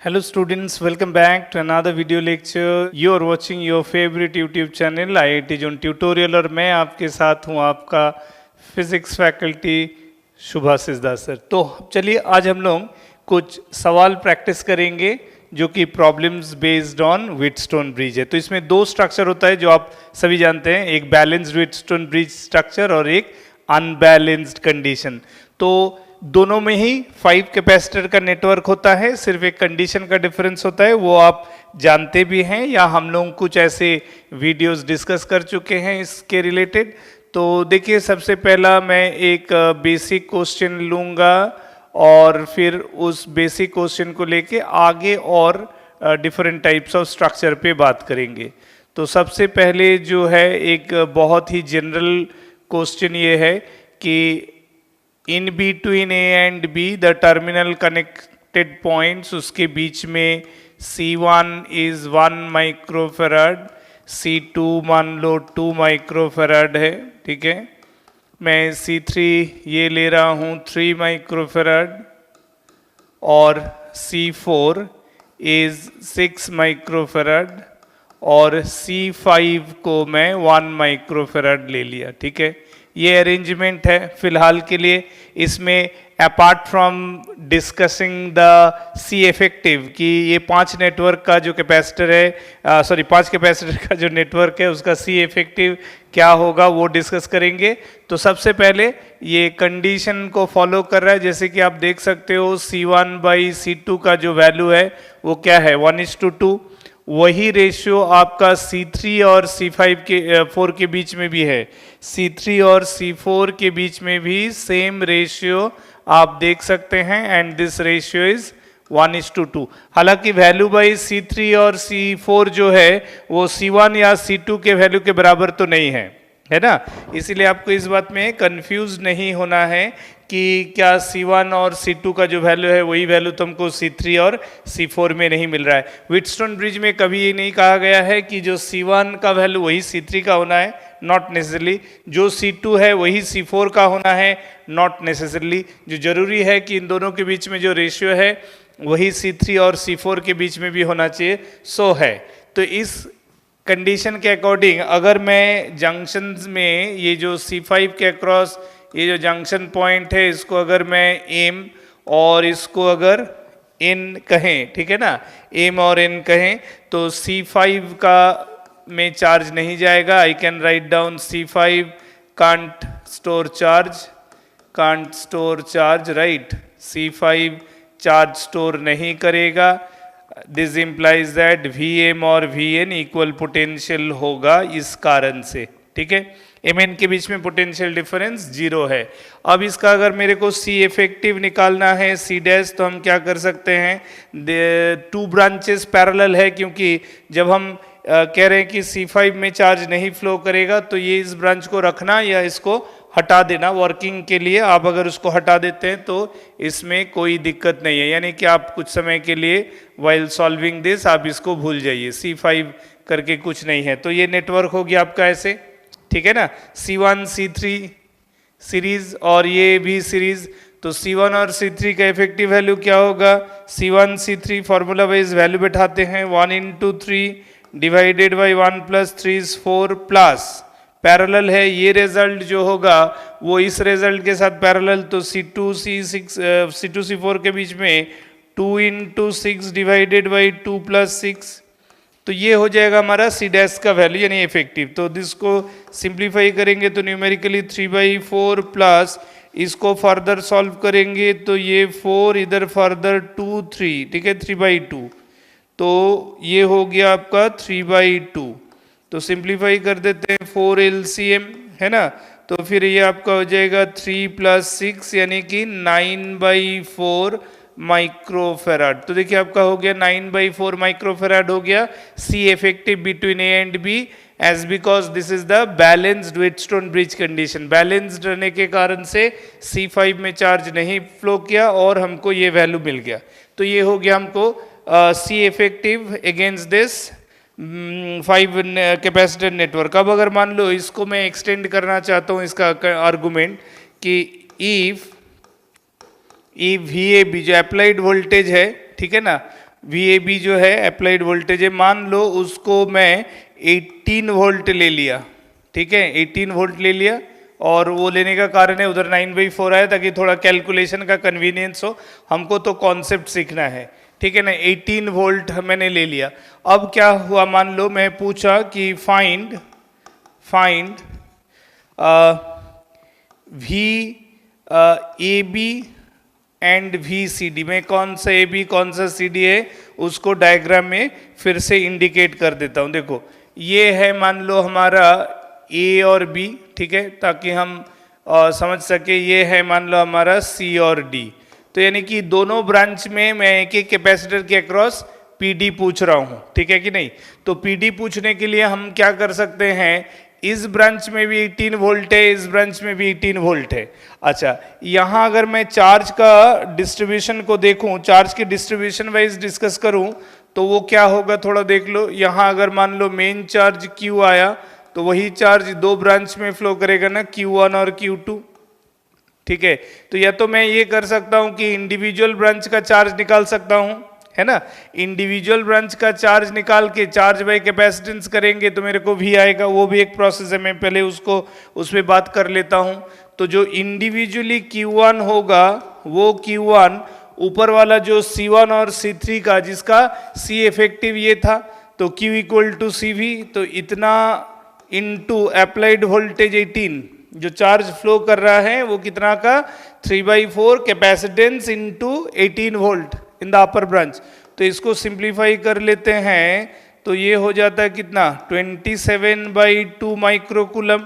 Hello students, welcome back to another video lecture. You are watching your favorite YouTube channel IIT Zone Tutorial और मैं आपके साथ हूँ आपका फिजिक्स फैकल्टी शुभाशीष दास sir. तो चलिए आज हम लोग कुछ सवाल प्रैक्टिस करेंगे जो कि problems based on Wheatstone bridge है। तो इसमें दो स्ट्रक्चर होता है जो आप सभी जानते हैं, एक बैलेंस्ड व्हीटस्टोन ब्रिज स्ट्रक्चर और एक अनबैलेंस्ड कंडीशन। तो दोनों में ही 5 कैपेसिटर का नेटवर्क होता है, सिर्फ एक कंडीशन का डिफरेंस होता है, वो आप जानते भी हैं या हम लोग कुछ ऐसे वीडियोस डिस्कस कर चुके हैं इसके रिलेटेड। तो देखिए, सबसे पहला मैं एक बेसिक क्वेश्चन लूँगा और फिर उस बेसिक क्वेश्चन को लेके आगे और डिफरेंट टाइप्स ऑफ स्ट्रक्चर पे बात करेंगे। तो सबसे पहले जो है एक बहुत ही जनरल क्वेश्चन ये है कि in between A and be the terminal connected points, उसके बीच में C1 इज 1 माइक्रोफेराड, C2 मान लो 2 माइक्रोफेराड है, ठीक है। मैं C3 ये ले रहा हूँ 3 माइक्रोफेराड और C4 इज 6 माइक्रोफेराड और C5 को मैं 1 माइक्रोफेराड ले लिया, ठीक है। ये अरेंजमेंट है फिलहाल के लिए। इसमें apart from discussing the C effective कि ये 5 नेटवर्क का जो कैपेसिटर है, 5 कैपेसिटर का जो नेटवर्क है उसका सी इफेक्टिव क्या होगा वो डिस्कस करेंगे। तो सबसे पहले ये कंडीशन को फॉलो कर रहा है, जैसे कि आप देख सकते हो C1/C2 का जो वैल्यू है वो क्या है 1:2। वही रेशियो आपका C3 और C5 के 4 के बीच में भी है। C3 और C4 के बीच में भी सेम रेशियो आप देख सकते हैं एंड दिस रेशियो इज 1:2। हालांकि वैल्यू बाई C3 और C4 जो है वो C1 या C2 के वैल्यू के बराबर तो नहीं है ना। इसीलिए आपको इस बात में कंफ्यूज नहीं होना है कि क्या C1 और C2 का जो वैल्यू है वही वैल्यू तुमको C3 और C4 में नहीं मिल रहा है। व्हीटस्टोन ब्रिज में कभी ये नहीं कहा गया है कि जो C1 का वैल्यू वही C3 का होना है, नॉट नेसेसरली। जो C2 है वही C4 का होना है, नॉट नेसेसरली। जो जरूरी है कि इन दोनों के बीच में जो रेशियो है वही C3 और C4 के बीच में भी होना चाहिए, सो है। तो इस कंडीशन के अकॉर्डिंग अगर मैं जंक्शंस में ये जो C5 के अक्रॉस ये जो जंक्शन पॉइंट है इसको अगर मैं एम और इसको अगर एन कहें, ठीक है ना, एम और एन कहें, तो C5 का में चार्ज नहीं जाएगा। I can write down C5 can't store charge, right. C5 charge store नहीं करेगा। दिस इम्प्लाइज दैट Vm और Vn इक्वल पोटेंशियल होगा इस कारण से, ठीक है। Mn के बीच में पोटेंशियल डिफरेंस 0 है। अब इसका अगर मेरे को C इफेक्टिव निकालना है C डैश, तो हम क्या कर सकते हैं, 2 ब्रांचेस पैरेलल है, क्योंकि जब हम कह रहे हैं कि C5 में चार्ज नहीं फ्लो करेगा तो ये इस ब्रांच को रखना या इसको हटा देना वर्किंग के लिए। आप अगर उसको हटा देते हैं तो इसमें कोई दिक्कत नहीं है, यानी कि आप कुछ समय के लिए वाइल सॉल्विंग दिस आप इसको भूल जाइए, C5 करके कुछ नहीं है। तो ये नेटवर्क हो गया आपका ऐसे, ठीक है ना, C1 C3 सीरीज और ये भी सीरीज। तो C1 और C3 का इफेक्टिव वैल्यू क्या होगा, C1 C3 formula wise value बैठाते हैं, 1 × 3 डिवाइडेड बाई 1 + 3 = 4 प्लस पैरेलल है। ये रिजल्ट जो होगा वो इस रिजल्ट के साथ पैरेलल, तो C2 C4 के बीच में 2 × 6 डिवाइडेड बाई 2 + 6, तो ये हो जाएगा हमारा C डैश का वैल्यू यानी इफेक्टिव। तो इसको सिंप्लीफाई करेंगे तो न्यूमेरिकली 3/4 प्लस इसको फर्दर सॉल्व करेंगे तो ये 4 इधर फर्दर 2 3, ठीक है, 3/2, तो ये हो गया आपका 3/2। तो सिंप्लीफाई कर देते हैं, 4 LCM है ना, तो फिर ये आपका हो जाएगा 3 + 6 यानी कि 9/4 माइक्रोफेराड। तो देखिए आपका हो गया 9/4 माइक्रोफेराड हो गया C effective between A and B, as because this is the balanced Wheatstone bridge condition. Balanced रहने के कारण से C5 में चार्ज नहीं फ्लो किया और हमको ये वैल्यू मिल गया। तो ये हो गया हमको C effective against this 5 capacitor network. अब अगर मान लो इसको मैं एक्सटेंड करना चाहता हूँ इसका आर्गुमेंट कि इफ VAB जो अप्लाइड वोल्टेज है, ठीक है ना, VAB जो है अप्लाइड वोल्टेज है, मान लो उसको मैं 18 वोल्ट ले लिया, ठीक है, 18 वोल्ट ले लिया, और वो लेने का कारण है उधर 9/4 आया ताकि थोड़ा कैलकुलेशन का कन्वीनियंस हो, हमको तो कॉन्सेप्ट सीखना है, ठीक है ना। 18 वोल्ट मैंने ले लिया। अब क्या हुआ, मान लो मैं पूछा कि फाइंड VAB एंड VCD में कौन सा AB कौन सा CD है, उसको डायग्राम में फिर से इंडिकेट कर देता हूं। देखो ये है मान लो हमारा A और B, ठीक है, ताकि हम समझ सके। ये है मान लो हमारा C और D। तो यानी कि दोनों ब्रांच में मैं एक एक कैपेसिटर के अक्रॉस PD पूछ रहा हूं, ठीक है कि नहीं। तो PD पूछने के लिए हम क्या कर सकते हैं, इस ब्रांच में भी 18 वोल्ट है, इस ब्रांच में भी 18 वोल्ट है। अच्छा, यहां अगर मैं चार्ज का डिस्ट्रीब्यूशन को देखूं, चार्ज के डिस्ट्रीब्यूशन वाइज डिस्कस करूं, तो वो क्या होगा थोड़ा देख लो। यहां अगर मान लो मेन चार्ज Q आया, तो वही चार्ज दो ब्रांच में फ्लो करेगा ना, Q1 और Q2, ठीक है। तो या तो मैं ये कर सकता हूं कि इंडिविजुअल ब्रांच का चार्ज निकाल सकता हूं, है ना। इंडिविजुअल ब्रांच का चार्ज निकाल के चार्ज बाय कैपेसिटेंस करेंगे तो मेरे को V आएगा, वो भी एक प्रोसेस है, मैं पहले उसको उस पर बात कर लेता हूं। तो जो इंडिविजुअली Q1 होगा वो Q1 ऊपर वाला जो C1 और C3 का, जिसका C इफेक्टिव ये था, तो Q इक्वल टू CV, तो इतना इनटू अप्लाइड वोल्टेज 18 जो चार्ज फ्लो कर रहा है वो कितना का 3/4 capacitance into 18 volt in the upper branch. तो इसको सिंप्लीफाई कर लेते हैं तो ये हो जाता है कितना 27/2 माइक्रोकूलम।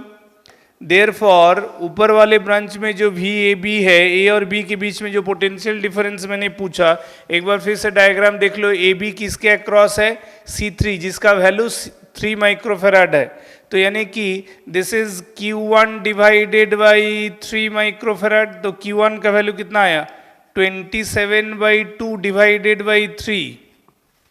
देयरफॉर ऊपर वाले ब्रांच में जो VAB है, A और B के बीच में जो पोटेंशियल डिफरेंस मैंने पूछा, एक बार फिर से डायग्राम देख लो। AB किसके अक्रॉस है, C3, जिसका वैल्यू 3 माइक्रोफेराड है। तो यानी कि this is Q1 divided by 3 microfarad. तो Q1 का वैल्यू कितना आया 27/2 डिवाइडेड बाई 3,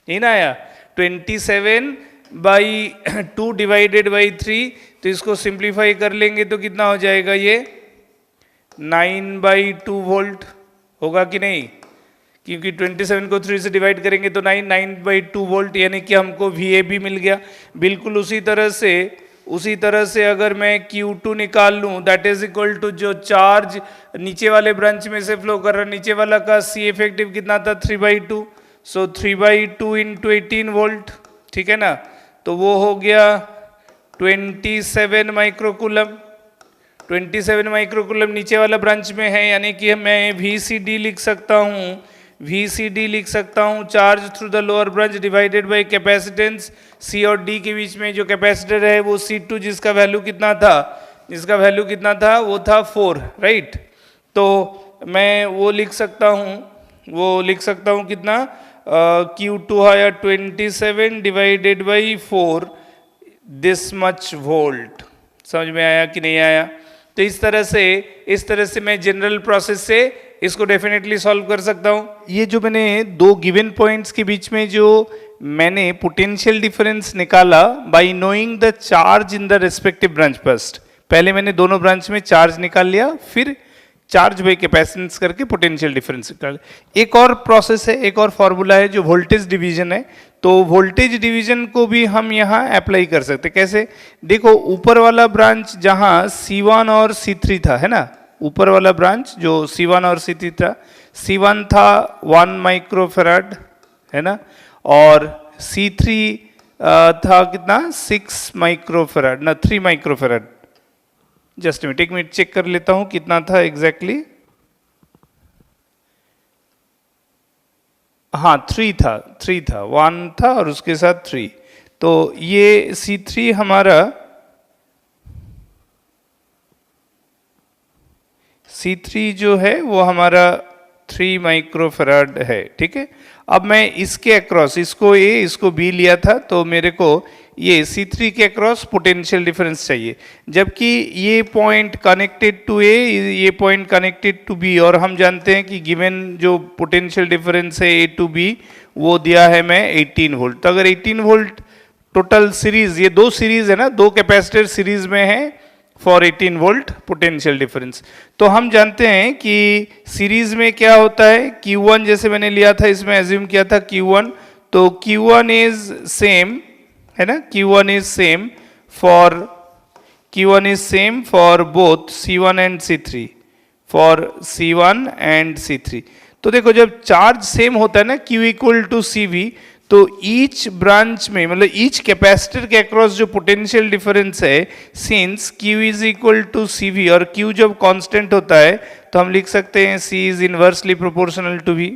यही ना आया 27/2 डिवाइडेड बाई 3। तो इसको सिंप्लीफाई कर लेंगे तो कितना हो जाएगा, ये 9/2 वोल्ट होगा कि नहीं, क्योंकि 27 को 3 से डिवाइड करेंगे तो 9/2 वोल्ट, यानी कि हमको VAB मिल गया। बिल्कुल उसी तरह से अगर मैं Q2 निकाल लूँ, दैट इज इक्वल टू जो चार्ज नीचे वाले ब्रांच में से फ्लो कर रहा है, नीचे वाला का C इफेक्टिव कितना था 3/2, सो 3/2 इंटू 18 वोल्ट, ठीक है ना। तो वो हो गया 27 माइक्रोकूलम। 27 माइक्रोकूलम नीचे वाला ब्रांच में है, यानी कि मैं VCD लिख सकता हूँ, charge through the lower branch divided by capacitance C और D के बीच में जो कैपेसिटर है वो C2, जिसका वैल्यू कितना था, वो था 4, राइट। तो मैं वो लिख सकता हूँ कितना Q2 आया 27 divided by 4 this much volt. समझ में आया कि नहीं आया। तो इस तरह से मैं जनरल प्रोसेस से इसको डेफिनेटली सॉल्व कर सकता हूं। ये जो मैंने दो गिवन पॉइंट्स के बीच में जो मैंने पोटेंशियल डिफरेंस निकाला bye knowing the charge in the respective branch first, पहले मैंने दोनों ब्रांच में चार्ज निकाल लिया, फिर चार्ज बाय कैपेसिटेंस करके पोटेंशियल डिफरेंस निकाल। एक और प्रोसेस है, एक और फॉर्मूला है जो वोल्टेज डिवीजन है। तो वोल्टेज डिवीजन को भी हम यहाँ अप्लाई कर सकते। कैसे, देखो ऊपर वाला ब्रांच जहाँ C1 और C3 था, है ना, ऊपर वाला ब्रांच जो C1 और C3 था, C1 था 1 माइक्रोफेराड, है ना, और C3 था कितना 6 माइक्रोफेराड ना 3 माइक्रोफेराड। जस्ट एक मिनट चेक कर लेता हूं कितना था एग्जैक्टली। हाँ 3 था, 1 था और उसके साथ 3। तो ये C3 हमारा C3 जो है वो हमारा 3 माइक्रोफेराड है, ठीक है। अब मैं इसके अक्रॉस, इसको A इसको B लिया था, तो मेरे को ये C3 के अक्रॉस पोटेंशियल डिफरेंस चाहिए, जबकि ये पॉइंट कनेक्टेड टू A, ये पॉइंट कनेक्टेड टू B, और हम जानते हैं कि गिवन जो पोटेंशियल डिफरेंस है A टू B वो दिया है मैं 18 वोल्ट। तो अगर 18 वोल्ट टोटल सीरीज, ये दो सीरीज है ना, दो कैपेसिटर सीरीज में है फॉर 18 वोल्ट पोटेंशियल डिफरेंस। तो हम जानते हैं कि सीरीज में क्या होता है, Q1 जैसे मैंने लिया था, इसमें एज्यूम किया था Q1 तो Q1 इज सेम है ना, Q1 is same for both C1 and C3, for C1 and C3। तो देखो जब चार्ज सेम होता है ना Q इक्वल टू CV, तो ईच ब्रांच में मतलब ईच कैपेसिटर के अक्रॉस जो पोटेंशियल डिफरेंस है, since Q is equal to CV और Q जब कांस्टेंट होता है तो हम लिख सकते हैं C is inversely proportional to V।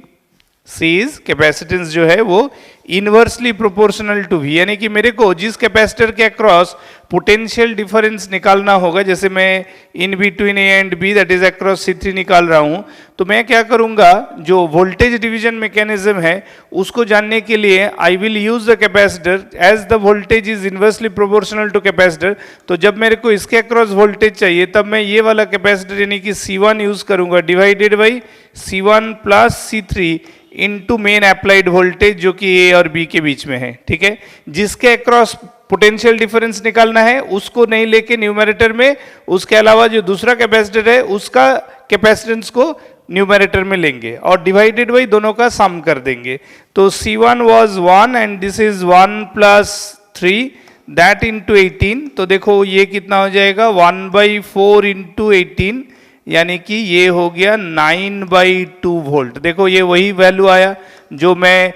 C is capacitance जो है वो इनवर्सली प्रोपोर्शनल टू V, यानी कि मेरे को जिस कैपेसिटर के अक्रॉस पोटेंशियल डिफरेंस निकालना होगा, जैसे मैं in between A and B that is across C3 निकाल रहा हूं, तो मैं क्या करूंगा, जो वोल्टेज डिवीजन मैकेनिज्म है उसको जानने के लिए I will use the capacitor as the voltage is inversely proportional to capacitor. तो जब मेरे को इसके अक्रॉस वोल्टेज चाहिए तब मैं ये वाला कैपेसिटर यानी कि C1 यूज करूंगा divided by C1 plus C3 into main applied voltage जो कि A और B के बीच में है। ठीक है, जिसके अक्रॉस पोटेंशियल डिफरेंस निकालना है उसको नहीं लेके न्यूमरेटर में, उसके अलावा जो दूसरा कैपेसिटर है उसका कैपेसिटेंस को न्यूमरेटर में लेंगे और डिवाइडेड बाई दोनों का सम कर देंगे। तो C1 was 1 and this is 1 plus 3 that into 18। तो देखो ये कितना हो जाएगा 1/4 इंटू 18, यानी कि ये हो गया 9/2 वोल्ट। देखो ये वही वैल्यू आया जो मैं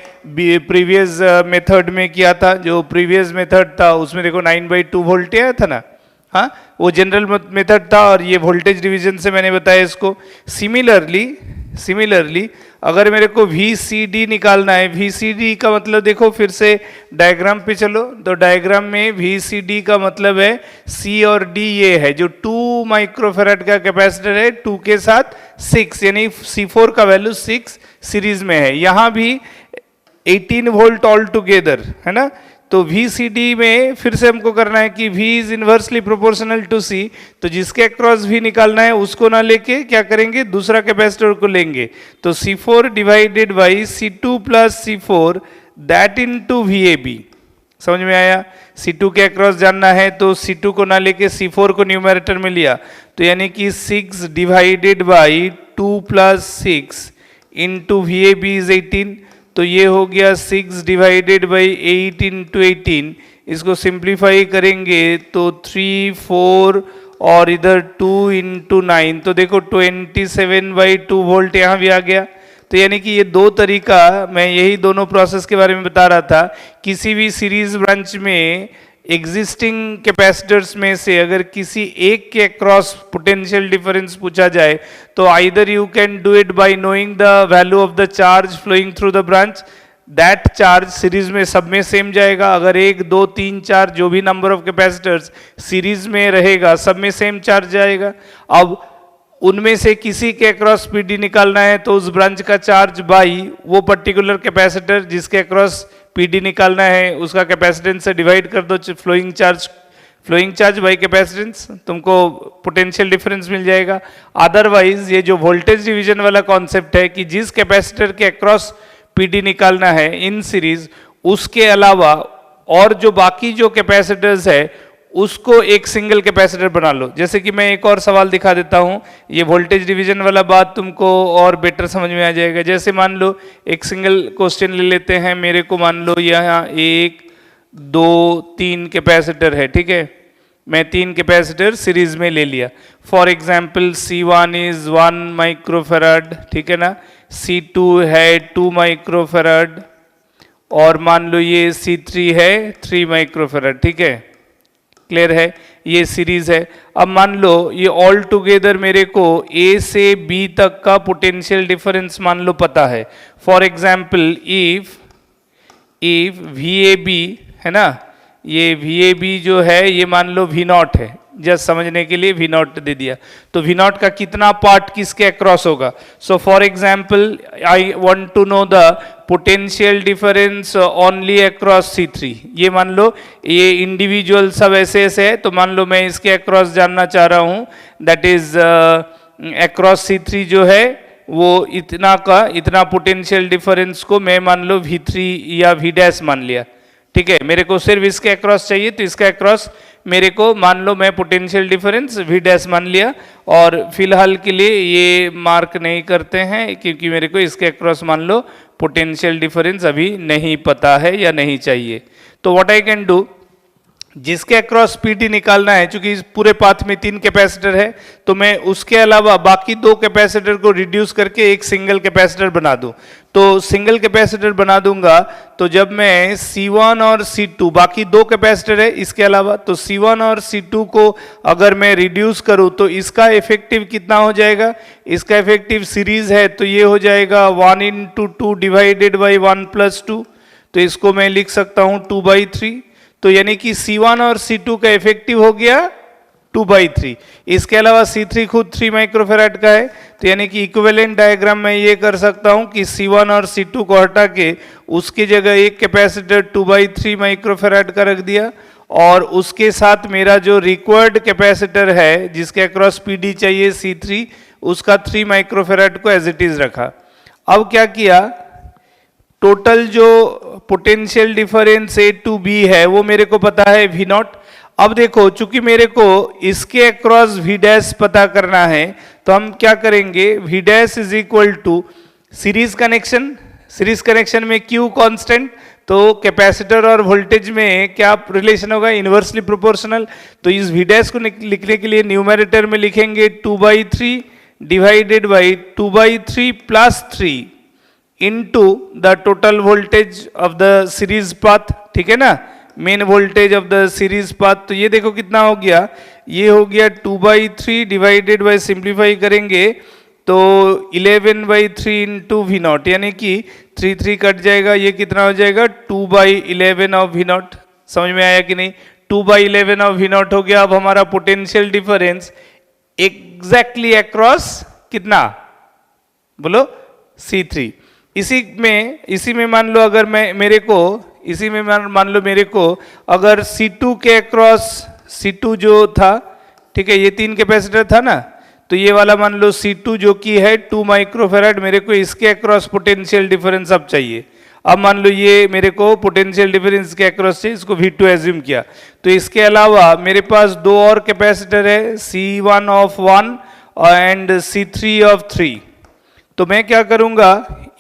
प्रीवियस मेथड में किया था। जो प्रीवियस मेथड था उसमें देखो 9/2 वोल्ट आया था ना, हाँ वो जनरल मेथड था और ये वोल्टेज डिवीजन से मैंने बताया इसको। सिमिलरली अगर मेरे को VCD निकालना है, VCD का मतलब देखो फिर से डायग्राम पे चलो, तो डायग्राम में VCD का मतलब है C और D ये है जो 2 माइक्रोफेराड का कैपेसिटर है, 2 के साथ 6 यानी C4 का वैल्यू 6 सीरीज में है। यहाँ भी 18 वोल्ट ऑल टुगेदर है ना। तो VCD में फिर से हमको करना है कि V is inversely proportional to C, तो जिसके अक्रॉस V निकालना है उसको ना लेके क्या करेंगे, दूसरा कैपेसिटर को लेंगे। तो C4 divided by C2 plus C4 that into VAB। समझ में आया? C2 के अक्रॉस जानना है तो C2 को ना लेके C4 को न्यूमरेटर में लिया, तो यानी कि 6 divided by 2 plus 6 into VAB is 18। तो ये हो गया 6 डिवाइडेड बाई 8 इंटू 18। इसको सिंप्लीफाई करेंगे तो 3 4 और इधर 2 इंटू 9, तो देखो 27/2 वोल्ट यहाँ भी आ गया। तो यानी कि ये दो तरीका, मैं यही दोनों प्रोसेस के बारे में बता रहा था। किसी भी सीरीज ब्रांच में एग्जिस्टिंग कैपेसिटर्स में से अगर किसी एक के अक्रॉस पोटेंशियल डिफरेंस पूछा जाए तो either you can do it by knowing the value of the charge flowing through the branch, that charge series में सब में सेम जाएगा। अगर 1 2 3 4 जो भी नंबर ऑफ कैपेसिटर्स सीरीज में रहेगा सब में सेम चार्ज जाएगा। अब उनमें से किसी के अक्रॉस पीडी निकालना है तो उस ब्रांच का चार्ज बाई वो पर्टिकुलर कैपेसिटर जिसके अक्रॉस पीडी निकालना है उसका कैपेसिटेंस से डिवाइड कर दो, फ्लोइंग चार्ज बाई कैपेसिटेंस, तुमको पोटेंशियल डिफरेंस मिल जाएगा। अदरवाइज ये जो वोल्टेज डिवीजन वाला कॉन्सेप्ट है कि जिस कैपेसिटर के अक्रॉस पीडी निकालना है इन सीरीज, उसके अलावा और जो बाकी जो कैपेसिटर्स है उसको एक सिंगल कैपेसिटर बना लो। जैसे कि मैं एक और सवाल दिखा देता हूं, ये वोल्टेज डिवीजन वाला बात तुमको और बेटर समझ में आ जाएगा। जैसे मान लो एक सिंगल क्वेश्चन ले लेते हैं, मेरे को मान लो यहाँ 1 2 3 कैपेसिटर है, ठीक है, मैं 3 कैपेसिटर सीरीज में ले लिया। For example C1 is 1 microfarad, ठीक है ना, C2 है 2 माइक्रोफेराड और मान लो ये C3 है 3 माइक्रोफेराड, ठीक है, क्लियर है, ये सीरीज है। अब मान लो ये ऑल टुगेदर मेरे को A से B तक का पोटेंशियल डिफरेंस मान लो पता है। फॉर एग्जाम्पल इफ VAB है ना, ये VAB जो है ये मान लो V0 है, जस्ट समझने के लिए V0 दे दिया। तो V0 का कितना पार्ट किसके अक्रॉस होगा? So for example I want to know the potential difference only across C3। ये मान लो ये इंडिविजुअल सब ऐसे है, तो मान लो मैं इसके अक्रॉस जानना चाह रहा हूँ, दैट इज अक्रॉस C3 जो है वो इतना का इतना पोटेंशियल डिफरेंस को मैं मान लो V3 या V' मान लिया, ठीक है। मेरे को सिर्फ इसके अक्रॉस चाहिए तो इसके अक्रॉस मेरे को मान लो मैं पोटेंशियल डिफरेंस V डैश मान लिया, और फिलहाल के लिए ये मार्क नहीं करते हैं क्योंकि मेरे को इसके अक्रॉस मान लो पोटेंशियल डिफरेंस अभी नहीं पता है या नहीं चाहिए। तो व्हाट आई कैन डू, जिसके अक्रॉस पीडी निकालना है, चूंकि इस पूरे पाथ में 3 कैपेसिटर है, तो मैं उसके अलावा बाकी 2 कैपेसिटर को रिड्यूस करके एक सिंगल कैपेसिटर बना दूं। तो सिंगल कैपेसिटर बना दूंगा, तो जब मैं C1 और C2, बाकी 2 कैपेसिटर है इसके अलावा, तो C1 और C2 को अगर मैं रिड्यूस करूं तो इसका इफेक्टिव कितना हो जाएगा, इसका इफेक्टिव सीरीज है तो ये हो जाएगा 1/2 डिवाइडेड बाई 1+2, तो इसको मैं लिख सकता हूं 2/3। तो यानी कि C1 और C2 का इफेक्टिव हो गया 2/3। इसके अलावा C3 खुद 3 माइक्रोफेराड का है, तो यानी कि इक्विवेलेंट डायग्राम में ये कर सकता हूं कि C1 और C2 को हटा के उसकी जगह एक कैपेसिटर 2/3 माइक्रोफेराड का रख दिया, और उसके साथ मेरा जो रिक्वायर्ड कैपेसिटर है जिसके अक्रॉस पीडी चाहिए C3, उसका 3 माइक्रोफेराड को एज इट इज रखा। अब क्या किया, टोटल जो potential difference A to B है वो मेरे को पता है V0। अब देखो, चूंकि मेरे को इसके अक्रॉस V डैश पता करना है, तो हम क्या करेंगे, V dash is equal to series connection. Series connection में Q कांस्टेंट, तो कैपेसिटर और वोल्टेज में क्या रिलेशन होगा, इनवर्सली प्रोपोर्शनल। तो इस V डैश को लिखने के लिए न्यूमरेटर में लिखेंगे 2/3 divided by 2/3 plus 3 into the total voltage of the series path, ठीक है ना, main voltage of the series path. तो ये देखो कितना हो गया, ये हो गया 2/3 डिवाइडेड बाई, सिंप्लीफाई करेंगे तो 11/3 इंटू V0, यानी कि 3 कट जाएगा, ये कितना हो जाएगा 2/11 ऑफ V0। समझ में आया कि नहीं, 2/11 ऑफ V0 हो गया। अब हमारा पोटेंशियल डिफरेंस एग्जैक्टली अक्रॉस कितना, बोलो C3। इसी में मान लो अगर मैं मेरे को इसी में मान लो मेरे को अगर C2 के अक्रॉस, C2 जो था, ठीक है, ये 3 कैपेसिटर था ना, तो ये वाला मान लो C2 जो कि है 2 माइक्रोफेराड, मेरे को इसके अक्रॉस पोटेंशियल डिफरेंस अब चाहिए। अब मान लो ये मेरे को पोटेंशियल डिफरेंस के अक्रॉस से इसको V2 एज्यूम किया, तो इसके अलावा मेरे पास 2 और कैपेसिटर है, C1 of 1 and C3 of 3। तो मैं क्या करूंगा,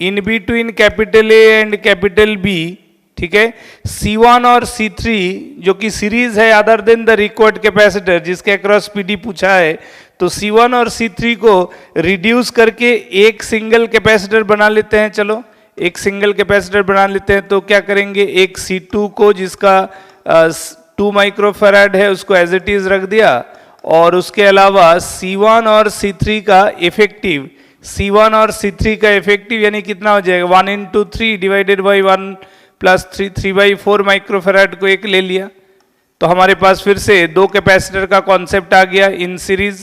in between capital A and capital B, ठीक है, C1 और C3 जो कि सीरीज है other than the required capacitor जिसके अक्रॉस पीडी पूछा है, तो C1 और C3 को रिड्यूस करके एक सिंगल कैपेसिटर बना लेते हैं। चलो एक सिंगल कैपेसिटर बना लेते हैं, तो क्या करेंगे, एक C2 को जिसका 2 माइक्रोफेराड है उसको एज इट इज रख दिया, और उसके अलावा C1 और C3 का इफेक्टिव, C1 और C3 का इफेक्टिव यानी कितना हो जाएगा 1/3 डिवाइडेड बाई 1 प्लस 3, 3/4 माइक्रोफेराड को एक ले लिया। तो हमारे पास फिर से 2 कैपेसिटर का कॉन्सेप्ट आ गया इन सीरीज,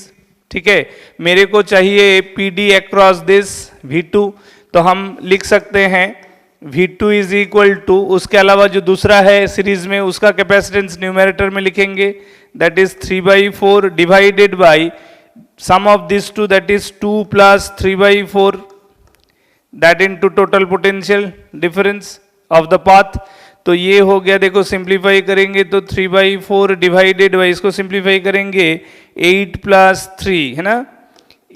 ठीक है। मेरे को चाहिए PD अक्रॉस दिस V2, तो हम लिख सकते हैं V2 इज इक्वल टू, उसके अलावा जो दूसरा है सीरीज में उसका कैपेसिटेंस न्यूमरेटर में लिखेंगे, that is 3/4 divided by sum of these two, that is 2 plus 3/4, that into total potential difference of the path। तो ये हो गया, देखो सिंप्लीफाई करेंगे तो 3/4 डिवाइडेड बाई, इसको सिंप्लीफाई करेंगे 8 प्लस 3 है ना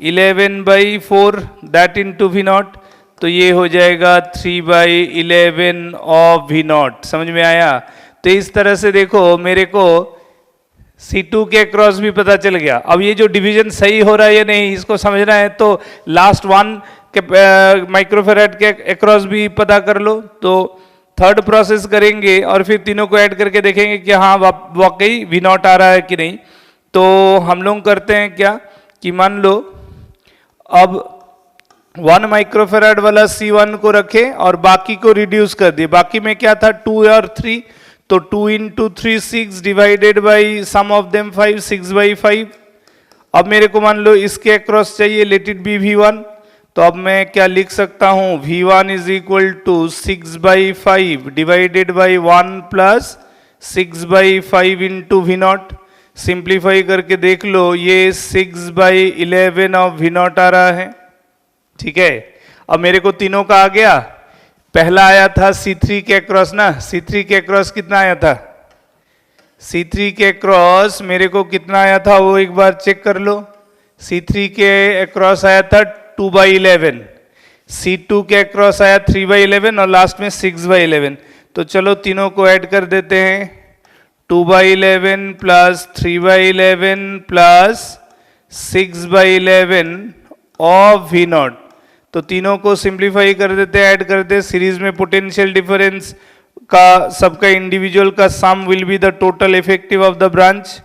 11/4, दैट इंटू V0, तो ये हो जाएगा 3/11 ऑफ V0। समझ में आया। तो इस तरह से देखो मेरे को C2 के क्रॉस भी पता चल गया। अब ये जो डिवीजन सही हो रहा है या नहीं इसको समझना है, तो लास्ट 1 माइक्रोफेराड के अक्रॉस भी पता कर लो। तो थर्ड प्रोसेस करेंगे और फिर तीनों को ऐड करके देखेंगे कि हाँ वाकई V0 आ रहा है कि नहीं। तो हम लोग करते हैं क्या कि मान लो अब 1 माइक्रोफेराड वाला C1 को रखे और बाकी को रिड्यूस कर दिए। बाकी में क्या था 2 और 3, तो 2 into 3 6 divided by sum of them 5, 6/5। अब मेरे को मान लो इसके अक्रॉस चाहिए, लेट इट बी V1, तो अब मैं क्या लिख सकता हूं, V1 is equal to 6/5 divided by 1 plus 6/5 into V0। Simplify करके देख लो, ये 6/11 ऑफ V0 आ रहा है, ठीक है। अब मेरे को तीनों का आ गया। पहला आया था C3 के अक्रॉस ना, C3 के अक्रॉस कितना आया था C3 के अक्रॉस मेरे को कितना आया था वो एक बार चेक कर लो। C3 के अक्रॉस आया था 2/11, C2 के अक्रॉस आया 3/11 और लास्ट में 6/11। तो चलो तीनों को ऐड कर देते हैं, 2/11 प्लस 3/11 प्लस 6/11 ऑफ V0। तो तीनों को सिंप्लीफाई कर देते हैं, ऐड कर देते, सीरीज में पोटेंशियल डिफरेंस का सबका इंडिविजुअल का sum will be the total effective of the branch.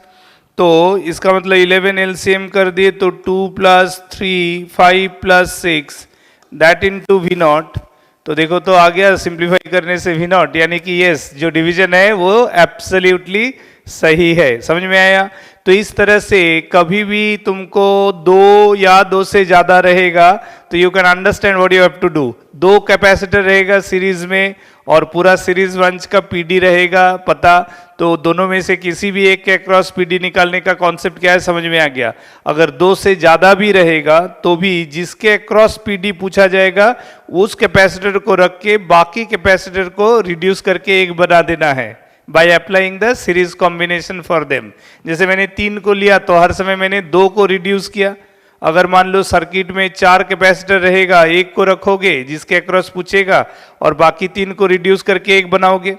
तो इसका मतलब 11 एलसीएम कर दिए तो 2 plus 3 5 plus 6 that into V0। तो देखो तो आ गया सिंप्लीफाई करने से V0, यानी कि यस जो डिवीजन है वो एब्सोल्युटली सही है। समझ में आया? तो इस तरह से कभी भी तुमको 2 या 2 से ज्यादा रहेगा तो you can understand what you have to do. 2 capacitor रहेगा सीरीज में और पूरा सीरीज वंश का पीडी रहेगा पता, तो दोनों में से किसी भी एक के अक्रॉस पीडी निकालने का कॉन्सेप्ट क्या है समझ में आ गया। अगर 2 से ज्यादा भी रहेगा तो भी जिसके अक्रॉस पीडी पूछा जाएगा उस कैपेसिटर को रख के बाकी कैपेसिटर को रिड्यूस करके एक बना देना है by applying the series combination for them. जैसे मैंने 3 को लिया तो हर समय मैंने 2 को रिड्यूस किया। अगर मान लो सर्किट में 4 कैपेसिटर रहेगा, एक को रखोगे जिसके अक्रॉस पूछेगा और बाकी 3 को रिड्यूस करके एक बनाओगे।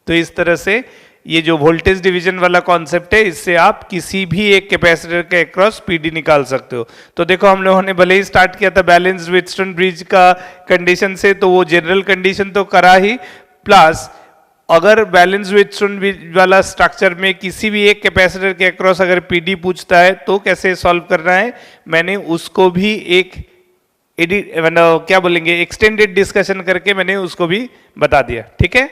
तो इस तरह से ये जो वोल्टेज डिवीजन वाला कॉन्सेप्ट है, इससे आप किसी भी एक कैपेसिटर के अक्रॉस पीडी निकाल सकते हो। तो देखो हम लोगों ने भले ही स्टार्ट किया था बैलेंस्ड व्हीटस्टोन ब्रिज का कंडीशन से, तो वो जनरल कंडीशन तो करा ही, प्लस अगर बैलेंस व्हीटस्टोन ब्रिज वाला स्ट्रक्चर में किसी भी एक कैपेसिटर के अक्रॉस अगर पीडी पूछता है तो कैसे सॉल्व करना है, मैंने उसको भी एक क्या बोलेंगे एक्सटेंडेड डिस्कशन करके मैंने उसको भी बता दिया। ठीक है।